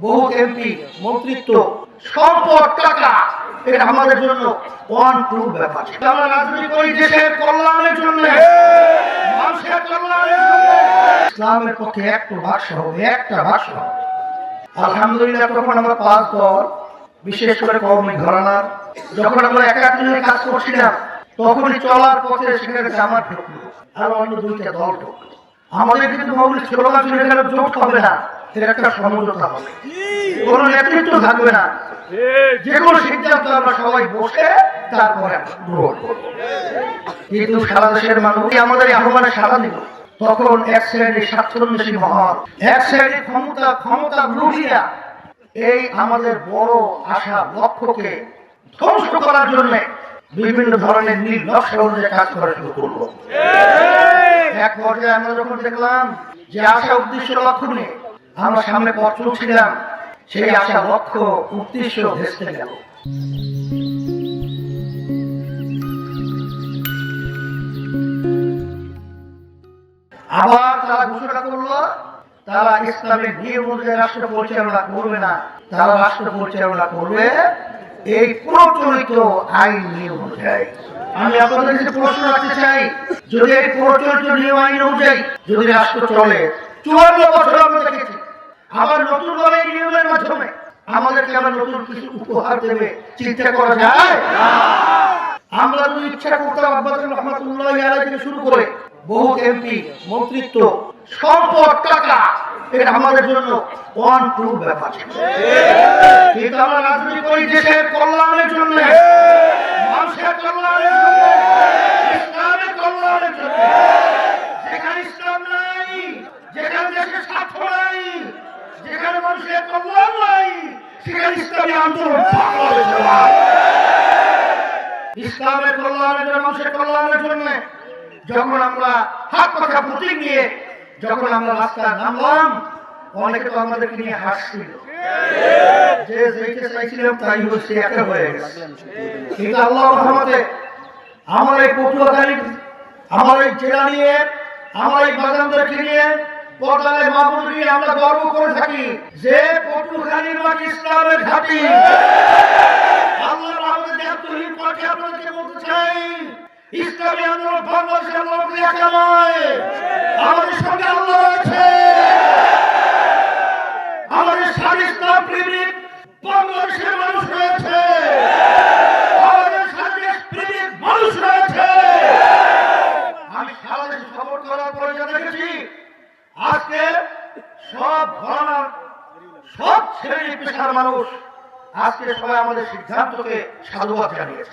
বহু এমপি, মন্ত্রিত্ব, সম্পদ, টাকা, এটা আমাদের জন্য ওয়ান টু ব্যাপার। আমরা রাজনীতি করি দেশের কল্যাণের জন্য, মানুষের কল্যাণের জন্য। ইসলামের পক্ষে একটা ভাষ্য হবে, একটা ভাষ্য হবে। আলহামদুলিল্লাহ, তখন আমরা 5 দল, বিশেষ করে কওমি ঘরানার, যখন আমরা একাত্তরে কাজ করছিলাম, তখনই চলার পথে সেখানে জামাত ঢুকলো আর অন্য 2টা দল ঢুকলো। আমাদের কিন্তু মৌলিক স্লোগান ছিল, এখানে জোট হবে না, এর একটা সমঝোতা হবে, কোনো নেতৃত্ব থাকবে না, যে কোনো সিদ্ধান্ত আমরা সবাই বসে তারপরে গ্রহণ করব। কিন্তু সারা দেশের মানুষ আমাদের আহ্বানে সাড়া দিল। তখন এক শ্রেণীর স্বার্থন্বেষী মহল, এক শ্রেণীর ক্ষমতা লুভিয়া এই আমাদের বড় আশা লক্ষ্যকে ধ্বংস করার জন্য বিভিন্ন ধরনের নীল নকশা অনুযায়ী কাজ করা শুরু করলো। এক পর্যায়ে আমরা যখন দেখলাম যে আশা উদ্দেশ্য লক্ষ্য নিয়ে আমরা সামনে পথ চলছিলাম, সেই আশা লক্ষ্য উদ্দেশ্য ভেস্তে গেল। আবার তারা ঘোষণা করলো তারা ইসলামের নিয়ম অনুযায়ী রাষ্ট্র পরিচালনা করবে না, তারা রাষ্ট্র পরিচালনা করবে এই প্রচলিত আইন নিয়ম অনুযায়ী। আমি আপনাদের কাছে প্রশ্ন রাখতে চাই, যদি এই প্রচলিত নিয়ম আইন অনুযায়ী যদি রাষ্ট্র চলে, 54 বছর আমরা দেখেছি, আবার নতুন ভাবে এই নিয়মের মাধ্যমে আমাদেরকে আবার নতুন কিছু উপহার দেবে, চিন্তা করা যায়? আমরা যদি ইচ্ছা করতাম, আব্বাস রহমাতুল্লাহি আলাইহি থেকে শুরু করে বহু এমপি, মন্ত্রিত্ব, সম্পদ, টাকা, এটা আমাদের জন্য ওয়ান টু ব্যাপার। কিন্তু আমরা রাজনীতি করি দেশের কল্যাণের জন্য, মানুষের কল্যাণের জন্য, ইসলামের কল্যাণের জন্য। যেখানে ইসলাম নাই, যেখানে দেশের স্বার্থ নাই, যেখানে মানুষের কল্যাণ নাই, সেখানে ইসলামী আন্দোলন বাংলাদেশে নাই। ইসলামের কল্যাণের জন্য, মানুষের কল্যাণের জন্য যখন আমরা হাত পাখা প্রতীক নিয়ে যখন আমরা রাস্তায় নামলাম, অনেকে তো আমাদেরকে নিয়ে হাসছিল, যে যেটা চাইছিলাম তাই হচ্ছে, একা হয়ে গেছে। কিন্তু আল্লাহর রহমতে আমার এই পটুয়াখালী, আমার এই জেলা নিয়ে, আমার এই বাজানদেরকে নিয়ে, পর্দায় মাহবুব নিয়ে আমরা গর্ব করে থাকি যে পটুয়াখালীর মাটি ইসলামের ঘাঁটি। আল্লাহর রহমতে আত্মহীন পাঠে আপনাদেরকে বলতে চাই, ইসলামী আন্দোলন বাংলাদেশের লোক একা নয়, আমাদের সঙ্গে আল্লাহ রয়েছে। আমাদের সাথে ইসলাম প্রেমিক বাংলাদেশের মানুষ রয়েছে, আমাদের সাথে প্রেমিক মানুষ রয়েছে। আমি সারা দেশে খবর করার পরে যা দেখেছি, আজকে সব ঘরানার, সব শ্রেণী পেশার মানুষ আজকে সবাই আমাদের সিদ্ধান্তকে সাধুবাদ জানিয়েছে।